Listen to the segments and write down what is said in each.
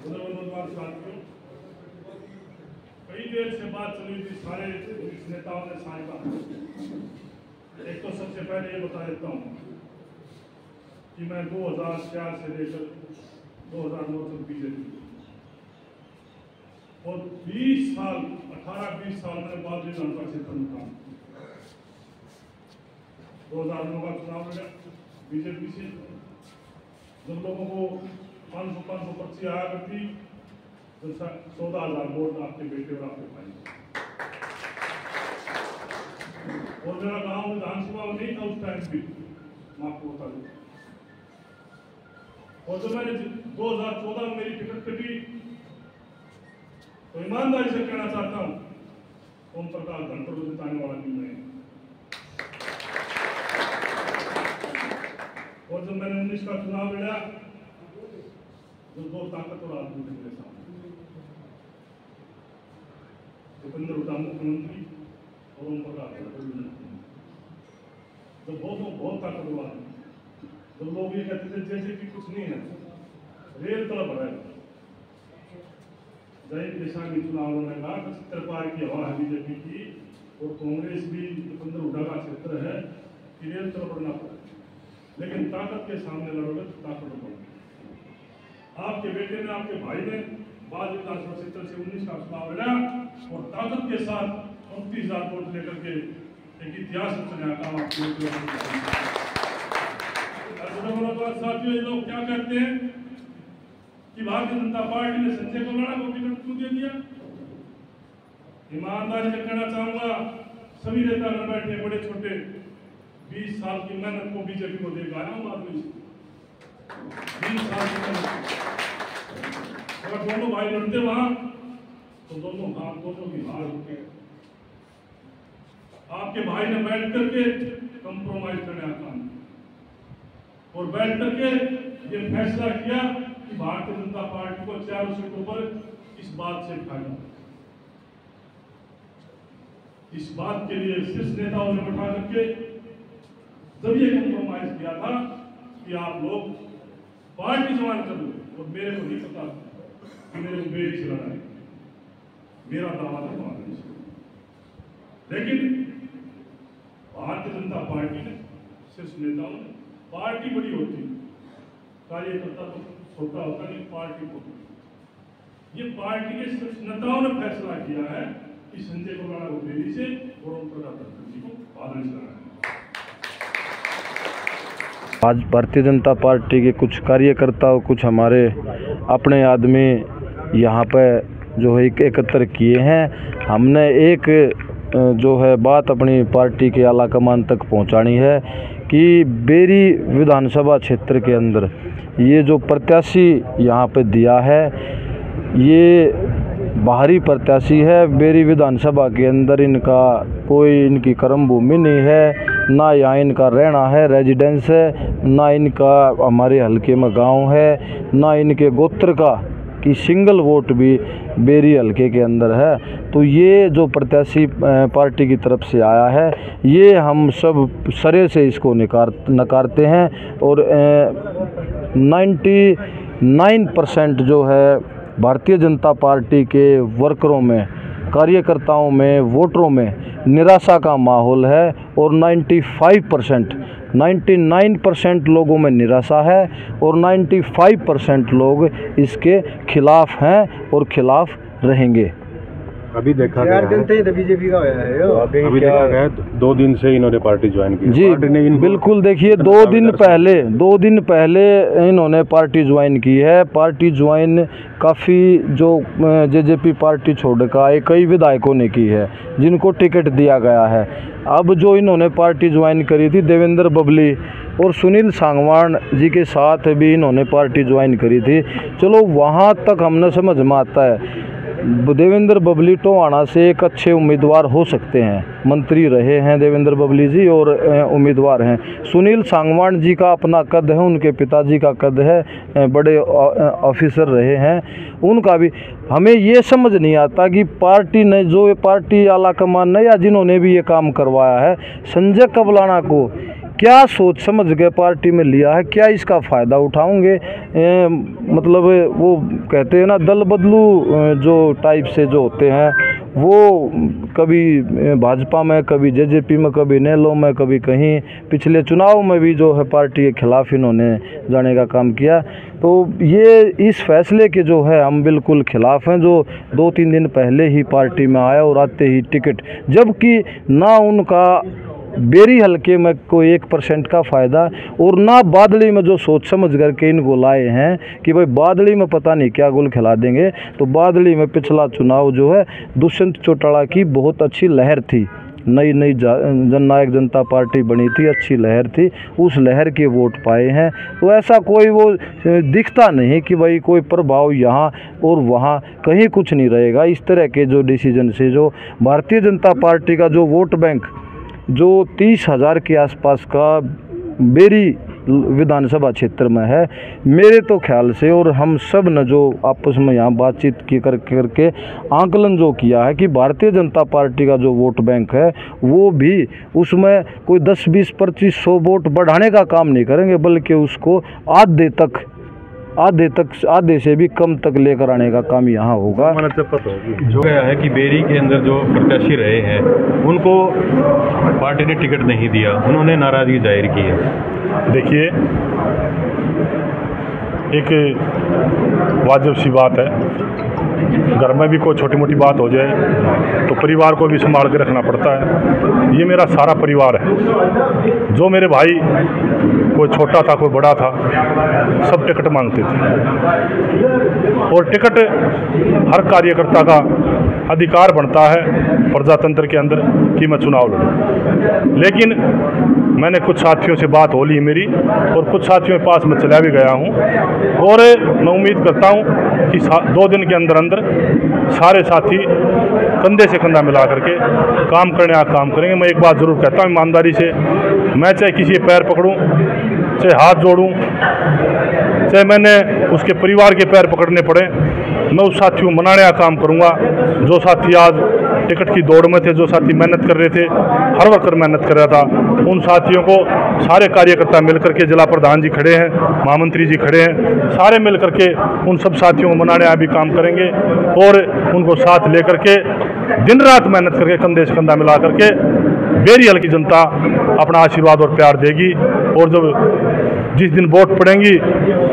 कई देर से बात चली थी, सारे नेताओं ने सारी बात। एक तो सबसे पहले ये बता देता हूँ कि मैं 2004 से लेकर 2009 तक बीजेपी और 20 साल 18-20 साल मैंने बाद विधानसभा क्षेत्र में काम 2009 का चुनाव लड़ा बीजेपी से। जब लोगों को 500 पर्ची आया करती तो 14,000 वोट आपके बेटे और आपके भाई। और मेरा गांव विधानसभा में नहीं था उस टाइम भी, मैं आपको बता दूं। और जब मैंने 2014 में मेरी टिकट कटी तो ईमानदारी से कहना चाहता हूं, ओम प्रकाश धनखड़ को जिताने वाला भी नहीं। और जब मैंने 19 का चुनाव लड़ा तो 2 ताकतवर आदमी थे मेरे सामने, भूपेंद्र हुड्डा मुख्यमंत्री और ओम प्रकाश धनखड़ मुख्यमंत्री। जब बहुत ताकतवर आदमी, जब लोग ये कहते थे जैसे कि कुछ नहीं है, रेल तरफ है। जय किसान चुनाव में कहा 70 पार की हवा है बीजेपी की, और कांग्रेस भी भूपेंद्र हुड्डा का क्षेत्र है कि रेल तरफ बढ़ना पड़े, लेकिन ताकत के सामने लड़ोगे तो ताकत बढ़ेगी। आपके बेटे ने, आपके भाई ने बाद विधानसभा क्षेत्र से 19 का चुनाव लड़ा और ताकत के साथ 29,000 वोट लेकर के एक इतिहास रचने का काम आपको। साथियों, लोग क्या कहते हैं कि भारतीय जनता पार्टी ने संजय कोलड़ा को टिकट क्यों दे दिया? ईमानदारी से कहना चाहूंगा, सभी नेता घर बैठे बड़े छोटे 20 साल की मेहनत को बीजेपी को देकर आया हूं आदमी। 20 साल की मेहनत, अगर दोनों भाई लड़ते वहां तो दोनों की हार होते। आपके भाई ने बैठ करके कंप्रोमाइज करने का काम और बैठ करके ये फैसला किया कि भारतीय जनता पार्टी को 4 सीटों पर इस बात से फायदा। इस बात के लिए शीर्ष नेताओं ने बैठा करके जब ये कंप्रोमाइज किया था कि आप लोग पार्टी ज्वाइन कर लो, और मेरे को नहीं पता कि मेरे को बेरी से लड़ा है, मेरा दावा था कांग्रेस। लेकिन भारतीय जनता पार्टी ने, शीर्ष नेताओं ने, पार्टी बड़ी होती है, कार्यकर्ता तो छोटा होता है, पार्टी को ये पार्टी के शीर्ष नेताओं ने फैसला किया है कि संजय कोलड़ा को बेरी से और ओम प्रकाश धनखड़ जी को बादल से लड़ाना है। आज भारतीय जनता पार्टी के कुछ कार्यकर्ताओं, कुछ हमारे अपने आदमी यहाँ पे जो है एकत्र किए हैं। हमने एक जो है बात अपनी पार्टी के आला कमान तक पहुँचानी है कि बेरी विधानसभा क्षेत्र के अंदर ये जो प्रत्याशी यहाँ पे दिया है, ये बाहरी प्रत्याशी है। बेरी विधानसभा के अंदर इनका कोई, इनकी कर्म भूमि नहीं है, ना यहाँ इनका रहना है, रेजिडेंस है, ना इनका हमारे हलके में गांव है, ना इनके गोत्र का कि सिंगल वोट भी बेरी हलके के अंदर है। तो ये जो प्रत्याशी पार्टी की तरफ से आया है, ये हम सब सरे से इसको नकारते हैं। और 99% जो है भारतीय जनता पार्टी के वर्करों में, कार्यकर्ताओं में, वोटरों में निराशा का माहौल है। और 99% लोगों में निराशा है और 95% लोग इसके खिलाफ हैं और खिलाफ रहेंगे। अभी देखा गया है बीजेपी का है, अभी देखा गया 2 दिन से इन्होंने पार्टी ज्वाइन की जी। बिल्कुल, देखिए 2 दिन पहले इन्होंने पार्टी ज्वाइन की है। पार्टी ज्वाइन काफ़ी जो जेजेपी पार्टी छोड़कर आए कई विधायकों ने की है, जिनको टिकट दिया गया है। अब जो इन्होंने पार्टी ज्वाइन करी थी, देवेंद्र बबली और सुनील सांगवान जी के साथ भी इन्होंने पार्टी ज्वाइन करी थी। चलो वहाँ तक हमने समझ में आता है, देवेंद्र बबली टोहाना से एक अच्छे उम्मीदवार हो सकते हैं, मंत्री रहे हैं देवेंद्र बबली जी और उम्मीदवार हैं। सुनील सांगवान जी का अपना कद है, उनके पिताजी का कद है, बड़े ऑफिसर रहे हैं, उनका भी। हमें ये समझ नहीं आता कि पार्टी ने, जो पार्टी आला कमान ने या जिन्होंने भी ये काम करवाया है, संजय कोलड़ा को क्या सोच समझ के पार्टी में लिया है, क्या इसका फ़ायदा उठाओगे? मतलब वो कहते हैं ना, दल बदलू जो टाइप से जो होते हैं, वो कभी भाजपा में, कभी जेजेपी में, कभी नेलो में, कभी कहीं। पिछले चुनाव में भी जो है पार्टी के खिलाफ इन्होंने जाने का काम किया। तो ये इस फैसले के जो है हम बिल्कुल खिलाफ हैं, जो 2-3 दिन पहले ही पार्टी में आया और आते ही टिकट, जबकि ना उनका बेरी हलके में कोई 1% का फ़ायदा और ना बादली में जो सोच समझ करके इनको लाए हैं कि भाई बादली में पता नहीं क्या गुल खिला देंगे। तो बादली में पिछला चुनाव जो है दुष्यंत चौटाला की बहुत अच्छी लहर थी, नई जननायक जनता पार्टी बनी थी, अच्छी लहर थी, उस लहर के वोट पाए हैं। तो ऐसा कोई वो दिखता नहीं कि भाई कोई प्रभाव यहाँ और वहाँ कहीं कुछ नहीं रहेगा। इस तरह के जो डिसीजन से जो भारतीय जनता पार्टी का जो वोट बैंक जो 30,000 के आसपास का बेरी विधानसभा क्षेत्र में है, मेरे तो ख्याल से, और हम सब ने जो आपस में यहाँ बातचीत की करके आंकलन जो किया है कि भारतीय जनता पार्टी का जो वोट बैंक है वो भी उसमें कोई 10, 20, 25, 100 वोट बढ़ाने का काम नहीं करेंगे, बल्कि उसको आधे से भी कम तक लेकर आने का काम यहाँ होगा। जो गया है कि बेरी के अंदर जो प्रत्याशी रहे हैं उनको पार्टी ने टिकट नहीं दिया, उन्होंने नाराजगी जाहिर की है। देखिए, एक वाजिब सी बात है, घर में भी कोई छोटी मोटी बात हो जाए तो परिवार को भी संभाल के रखना पड़ता है। ये मेरा सारा परिवार है। जो मेरे भाई, कोई छोटा था कोई बड़ा था, सब टिकट मांगते थे और टिकट हर कार्यकर्ता का अधिकार बनता है प्रजातंत्र के अंदर कि मैं चुनाव लड़ूं। लेकिन मैंने कुछ साथियों से बात हो ली मेरी और कुछ साथियों के पास मैं चला भी गया हूं और मैं उम्मीद करता हूं कि 2 दिन के अंदर सारे साथी कंधे से कंधा मिला करके काम करेंगे। मैं एक बात ज़रूर कहता हूँ ईमानदारी से, मैं चाहे किसी के पैर पकड़ूं, चाहे हाथ जोड़ूं, चाहे मैंने उसके परिवार के पैर पकड़ने पड़े, मैं उस साथी को मनाने का काम करूंगा। जो साथी आज टिकट की दौड़ में थे, जो साथी मेहनत कर रहे थे, हर वक्त मेहनत कर रहा था, उन साथियों को सारे कार्यकर्ता मिलकर के, जिला प्रधान जी खड़े हैं, महामंत्री जी खड़े हैं, सारे मिल करके उन सब साथियों को मनाने का भी काम करेंगे और उनको साथ लेकर के दिन रात मेहनत करके कंधे से कंधा मिला करके बेरी हल्की जनता अपना आशीर्वाद और प्यार देगी। और जब जिस दिन वोट पड़ेंगी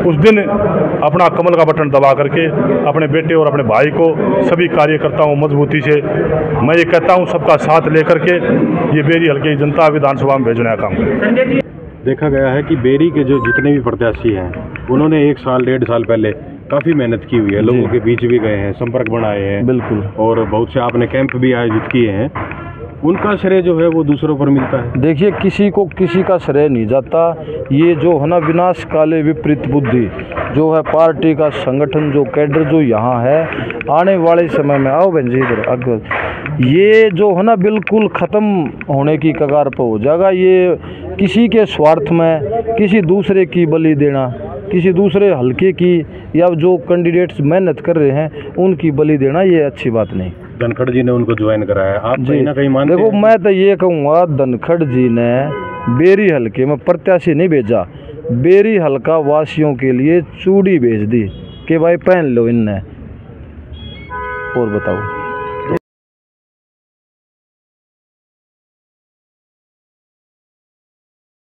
उस दिन अपना कमल का बटन दबा करके अपने बेटे और अपने भाई को, सभी कार्यकर्ताओं को मजबूती से, मैं ये कहता हूँ, सबका साथ लेकर के ये बेरी हल्के जनता विधानसभा में भेजने का काम करें। देखा गया है कि बेरी के जो जितने भी प्रत्याशी हैं उन्होंने 1 साल 1.5 साल पहले काफ़ी मेहनत की हुई है, लोगों के बीच भी गए हैं, संपर्क बनाए हैं, बिल्कुल, और बहुत से आपने कैंप भी आयोजित किए हैं। उनका श्रेय जो है वो दूसरों पर मिलता है। देखिए, किसी को किसी का श्रेय नहीं जाता। ये जो है ना, विनाश काले विपरीत बुद्धि जो है पार्टी का संगठन, जो कैडर जो यहाँ है, आने वाले समय में, आओ बहन जी इधर अगर, ये जो है ना बिल्कुल ख़त्म होने की कगार पर हो जाएगा। ये किसी के स्वार्थ में किसी दूसरे की बलि देना, किसी दूसरे हल्के की, या जो कैंडिडेट्स मेहनत कर रहे हैं उनकी बलि देना, ये अच्छी बात नहीं। धनखड़ जी ने उनको ज्वाइन कराया, आप कहीं ना कहीं मानते हैं? देखो, मैं तो ये कहूँगा, धनखड़ जी ने बेरी हल्के में प्रत्याशी नहीं भेजा, बेरी हल्का वासियों के लिए चूड़ी भेज दी कि भाई पहन लो इनने। और बताओ।